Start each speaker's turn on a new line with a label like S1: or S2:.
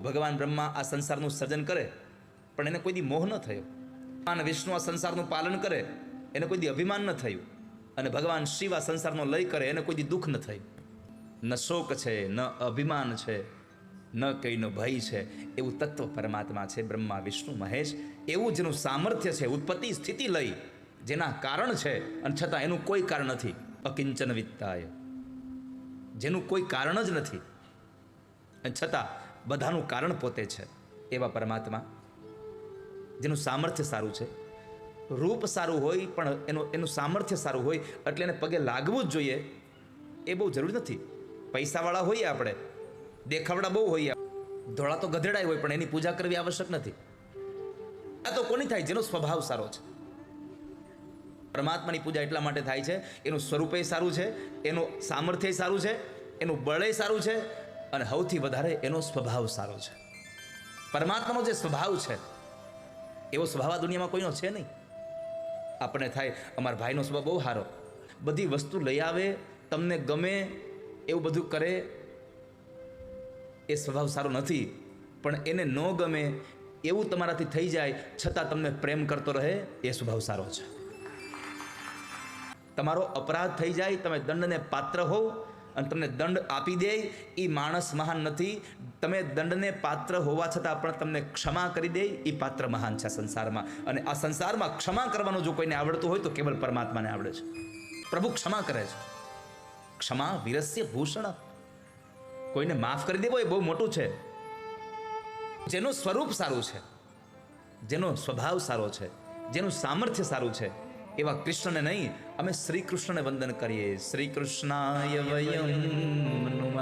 S1: ભગવાન બ્રહ્મા આ સંસારનું સર્જન કરે પણ એને કોઈ દી મોહ ન થયો. ભગવાન વિષ્ણુ આ સંસારનું પાલન કરે એને કોઈ દી અભિમાન ન થયું. અને ભગવાન શિવ આ સંસારનો લય કરે એને કોઈ દી દુઃખ ન થયું. ન શોક છે, ન અભિમાન છે, ન કઈનો ભય છે. એવું તત્વ પરમાત્મા છે, બ્રહ્મા વિષ્ણુ મહેશ. એવું જેનું સામર્થ્ય છે, ઉત્પત્તિ સ્થિતિ લય જેના કારણ છે અને છતાં એનું કોઈ કારણ નથી. અકિંચન વિત્તાય, જેનું કોઈ કારણ જ નથી અને છતાં બધાનું કારણ પોતે છે એવા પરમાત્મા, જેનું સામર્થ્ય સારું છે. રૂપ સારું હોય પણ એનું સામર્થ્ય સારું હોય એટલે એને પગે લાગવું જ જોઈએ એ બહુ જરૂરી નથી. પૈસાવાળા હોઈએ આપણે, દેખાવડા બહુ હોઈએ, ધોળા તો ગધેડાય હોય પણ એની પૂજા કરવી આવશ્યક નથી. આ તો કોની થાય? જેનો સ્વભાવ સારો છે. પરમાત્માની પૂજા એટલા માટે થાય છે, એનું સ્વરૂપે સારું છે, એનું સામર્થ્ય સારું છે, એનું બળે સારું છે અને સૌથી વધારે એનો સ્વભાવ સારો છે. પરમાત્માનો જે સ્વભાવ છે એવો સ્વભાવ આ દુનિયામાં કોઈનો છે નહીં. આપણે થાય અમારા ભાઈનો સ્વભાવ બહુ સારો, બધી વસ્તુ લઈ આવે, તમને ગમે એવું બધું કરે, એ સ્વભાવ સારો નથી. પણ એને ન ગમે એવું તમારાથી થઈ જાય છતાં તમને પ્રેમ કરતો રહે, એ સ્વભાવ સારો છે. તમારો અપરાધ થઈ જાય, તમે દંડને પાત્ર હોવ અને તમને દંડ આપી દે, એ માણસ મહાન નથી. તમે દંડને પાત્ર હોવા છતાં પણ તમને ક્ષમા કરી દે, એ પાત્ર મહાન છે સંસારમાં. અને આ સંસારમાં ક્ષમા કરવાનું જો કોઈને આવડતું હોય તો કેવલ પરમાત્માને આવડે છે. પ્રભુ ક્ષમા કરે છે. ક્ષમા વીરસ્ય ભૂષણ. કોઈને માફ કરી દેવો એ બહુ મોટું છે. જેનું સ્વરૂપ સારું છે, જેનો સ્વભાવ સારો છે, જેનું સામર્થ્ય સારું છે એવા કૃષ્ણને નહીં, અમે શ્રી કૃષ્ણને વંદન કરીએ. શ્રી કૃષ્ણાય વયમ નમઃ.